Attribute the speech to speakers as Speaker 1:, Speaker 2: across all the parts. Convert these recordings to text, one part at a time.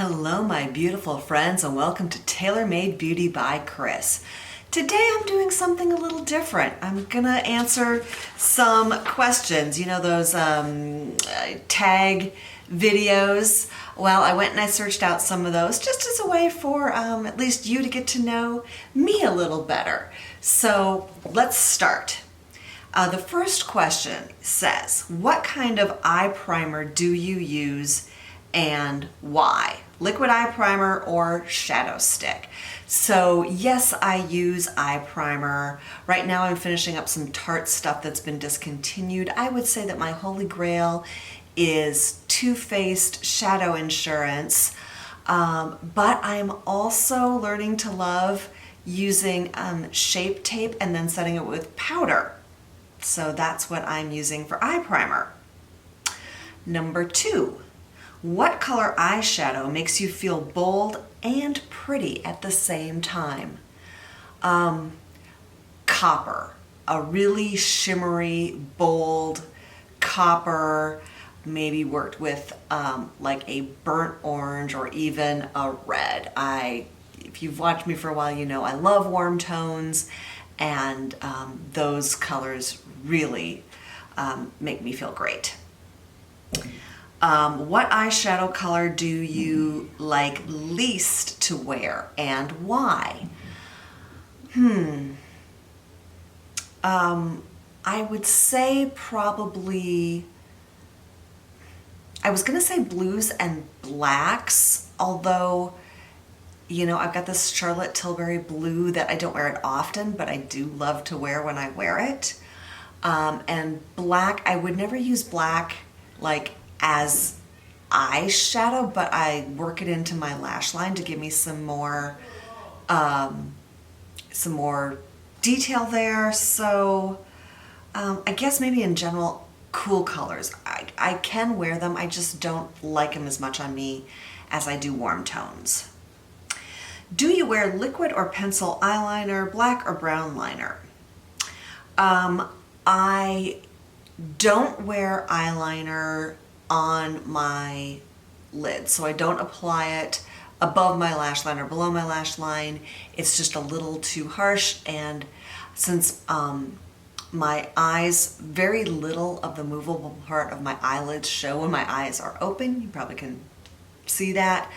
Speaker 1: Hello, my beautiful friends, and welcome to Tailor Made Beauty by Kris. Today I'm doing something a little different. I'm gonna answer some questions. You know those tag videos? Well, I went and I searched out some of those just as a way for at least you to get to know me a little better. So let's start. The first question says, what kind of eye primer do you use and why? Liquid eye primer or shadow stick? So yes, I use eye primer. Right now I'm finishing up some Tarte stuff that's been discontinued. I would say that my holy grail is Too Faced Shadow Insurance, but I'm also learning to love using Shape Tape and then setting it with powder. So that's what I'm using for eye primer. Number 2. What color eyeshadow makes you feel bold and pretty at the same time? Copper. A really shimmery, bold copper, maybe worked with like a burnt orange or even a red. If you've watched me for a while, you know I love warm tones, and those colors really make me feel great. What eyeshadow color do you like least to wear and why? I would say probably, I was gonna say blues and blacks, although, you know, I've got this Charlotte Tilbury blue that I don't wear it often, but I do love to wear when I wear it. And black, I would never use black like as eyeshadow, but I work it into my lash line to give me some more detail there. So I guess maybe in general, cool colors. I can wear them, I just don't like them as much on me as I do warm tones. Do you wear liquid or pencil eyeliner, black or brown liner? I don't wear eyeliner on my lid, so I don't apply it above my lash line or below my lash line. It's just a little too harsh, and since my eyes, very little of the movable part of my eyelids show when my eyes are open, you probably can see that,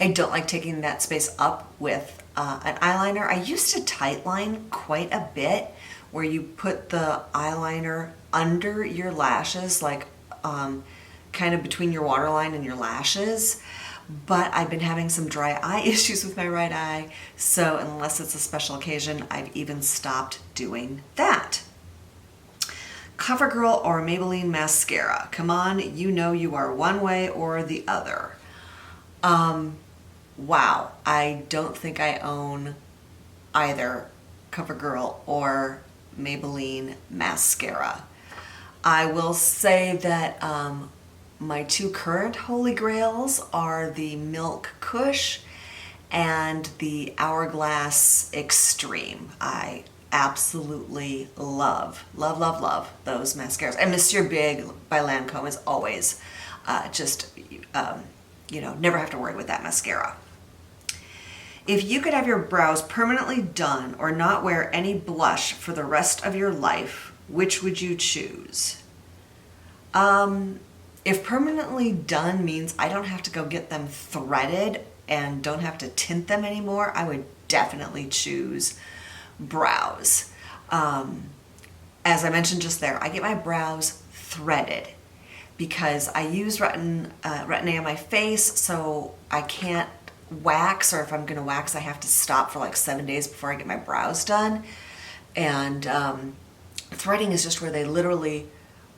Speaker 1: I don't like taking that space up with an eyeliner. I used to tightline quite a bit, where you put the eyeliner under your lashes, like kind of between your waterline and your lashes, but I've been having some dry eye issues with my right eye, so unless it's a special occasion, I've even stopped doing that. CoverGirl or Maybelline mascara? Come on, you know you are one way or the other. Wow, I don't think I own either CoverGirl or Maybelline mascara. I will say that my two current holy grails are the Milk Kush and the Hourglass Extreme. I absolutely love those mascaras. And Monsieur Big by Lancome is always you know, never have to worry with that mascara. If you could have your brows permanently done or not wear any blush for the rest of your life, which would you choose? If permanently done means I don't have to go get them threaded and don't have to tint them anymore, I would definitely choose brows. As I mentioned just there, I get my brows threaded because I use Retin-A on my face, so I can't wax, or if I'm gonna wax, I have to stop for like 7 days before I get my brows done. And threading is just where they literally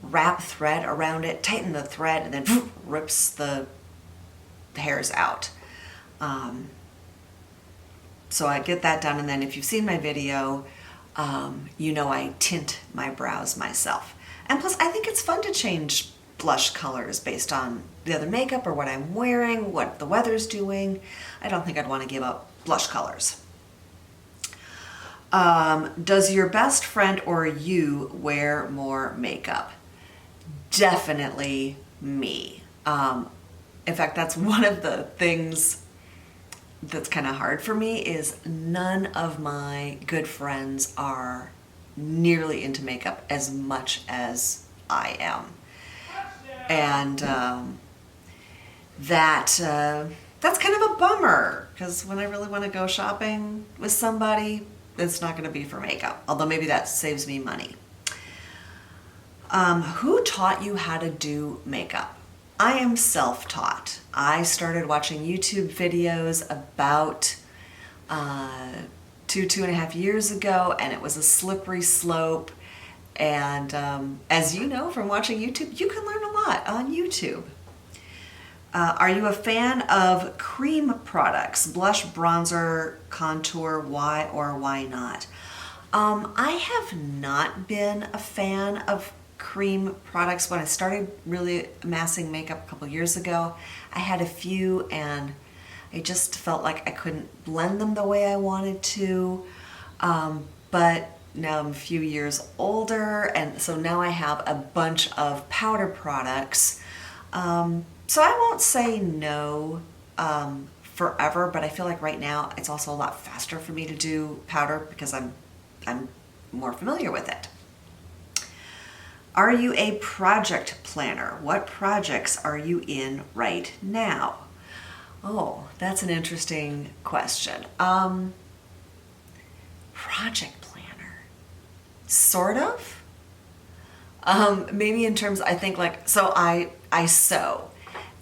Speaker 1: wrap thread around it, tighten the thread, and then rips the hairs out. So I get that done, and then if you've seen my video, you know I tint my brows myself. And plus, I think it's fun to change blush colors based on the other makeup or what I'm wearing, what the weather's doing. I don't think I'd want to give up blush colors. Does your best friend or you wear more makeup? Definitely me. In fact, that's one of the things that's kind of hard for me is none of my good friends are nearly into makeup as much as I am. And that's kind of a bummer, because when I really want to go shopping with somebody, it's not going to be for makeup, although maybe that saves me money. Who taught you how to do makeup? I am self-taught. I started watching YouTube videos about 2.5 years ago, and it was a slippery slope. And as you know from watching YouTube, you can learn a lot on YouTube. Are you a fan of cream products? Blush, bronzer, contour, why or why not? I have not been a fan of cream products. When I started really amassing makeup a couple years ago, I had a few and I just felt like I couldn't blend them the way I wanted to. But now I'm a few years older, and so now I have a bunch of powder products. So I won't say no forever, but I feel like right now it's also a lot faster for me to do powder because I'm more familiar with it. Are you a project planner? What projects are you in right now? Oh, that's an interesting question. Project planner. Sort of. Maybe in terms, I think like, so I sew,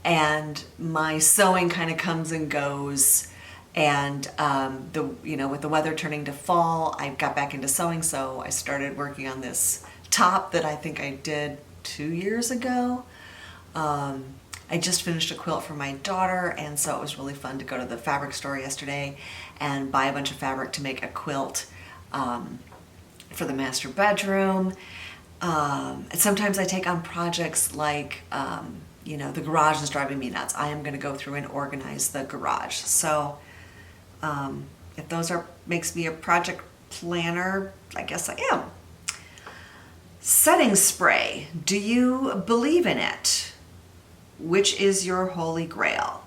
Speaker 1: and my sewing kind of comes and goes. And with the weather turning to fall, I got back into sewing, so I started working on this top that I think I did 2 years ago. I just finished a quilt for my daughter, and so it was really fun to go to the fabric store yesterday and buy a bunch of fabric to make a quilt for the master bedroom. And sometimes I take on projects like, the garage is driving me nuts. I am going to go through and organize the garage. So if those makes me a project planner, I guess I am. Setting spray. Do you believe in it? Which is your holy grail?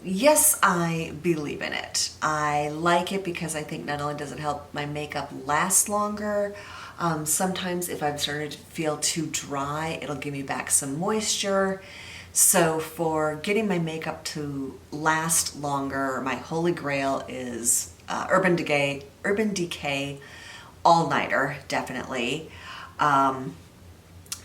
Speaker 1: Yes, I believe in it. I like it because I think not only does it help my makeup last longer, sometimes if I've started to feel too dry, it'll give me back some moisture. So for getting my makeup to last longer, my holy grail is Urban Decay all-nighter, definitely. But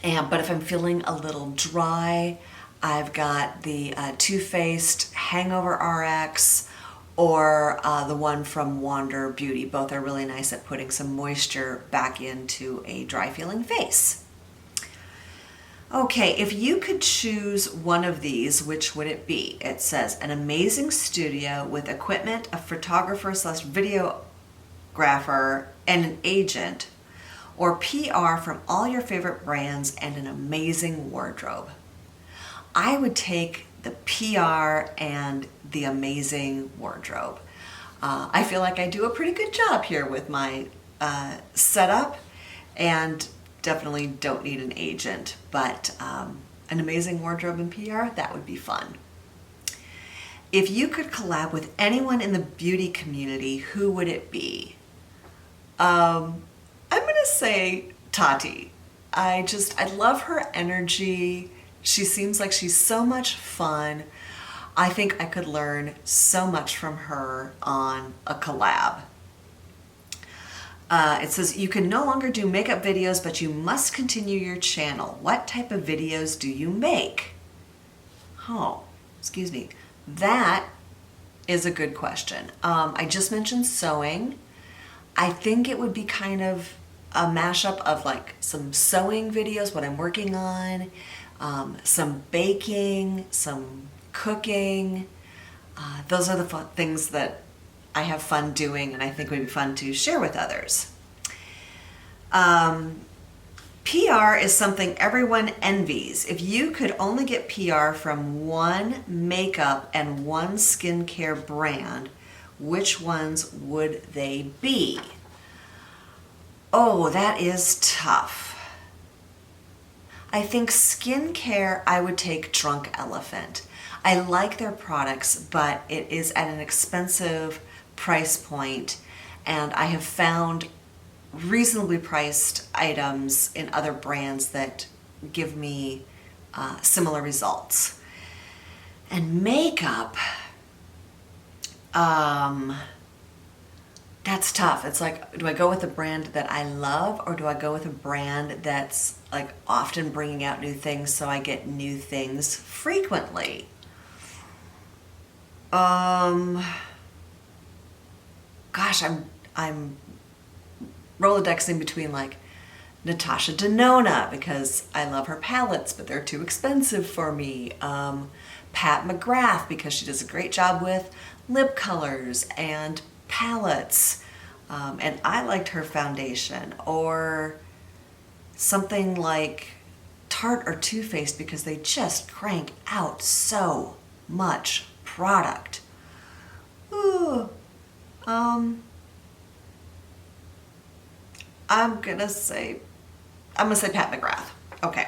Speaker 1: if I'm feeling a little dry, I've got the Too Faced Hangover RX or the one from Wander Beauty. Both are really nice at putting some moisture back into a dry feeling face. Okay, if you could choose one of these, which would it be? It says an amazing studio with equipment, a photographer / videographer, and an agent, or PR from all your favorite brands and an amazing wardrobe. I would take the PR and the amazing wardrobe. I feel like I do a pretty good job here with my setup, and definitely don't need an agent, but an amazing wardrobe and PR, that would be fun. If you could collab with anyone in the beauty community, who would it be? I'm gonna say Tati. I love her energy. She seems like she's so much fun. I think I could learn so much from her on a collab. It says, you can no longer do makeup videos, but you must continue your channel. What type of videos do you make? Oh, excuse me. That is a good question. I just mentioned sewing. I think it would be kind of a mashup of like some sewing videos, what I'm working on, some baking, some cooking. Those are the fun things that I have fun doing and I think would be fun to share with others. PR is something everyone envies. If you could only get PR from one makeup and one skincare brand, which ones would they be? Oh, that is tough. I think skincare, I would take Drunk Elephant. I like their products, but it is at an expensive price point, and I have found reasonably priced items in other brands that give me similar results. And makeup, that's tough. It's like, do I go with a brand that I love, or do I go with a brand that's like often bringing out new things so I get new things frequently? Gosh, I'm Rolodexing between like Natasha Denona because I love her palettes, but they're too expensive for me. Pat McGrath because she does a great job with lip colors and palettes. And I liked her foundation. Or something like Tarte or Too Faced because they just crank out so much product. Ooh. I'm gonna say Pat McGrath. Okay.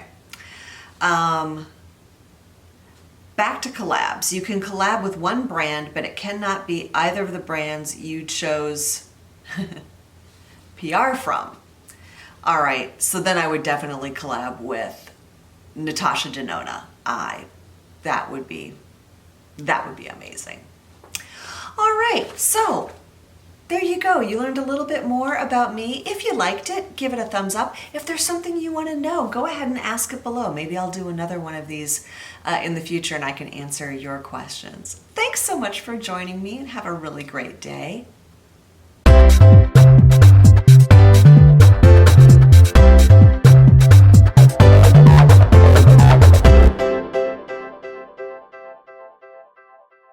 Speaker 1: Back to collabs. You can collab with one brand, but it cannot be either of the brands you chose PR from. All right, so then I would definitely collab with Natasha Denona. That would be amazing. All right, so there you go. You learned a little bit more about me. If you liked it, give it a thumbs up. If there's something you want to know, go ahead and ask it below. Maybe I'll do another one of these in the future and I can answer your questions. Thanks so much for joining me and have a really great day.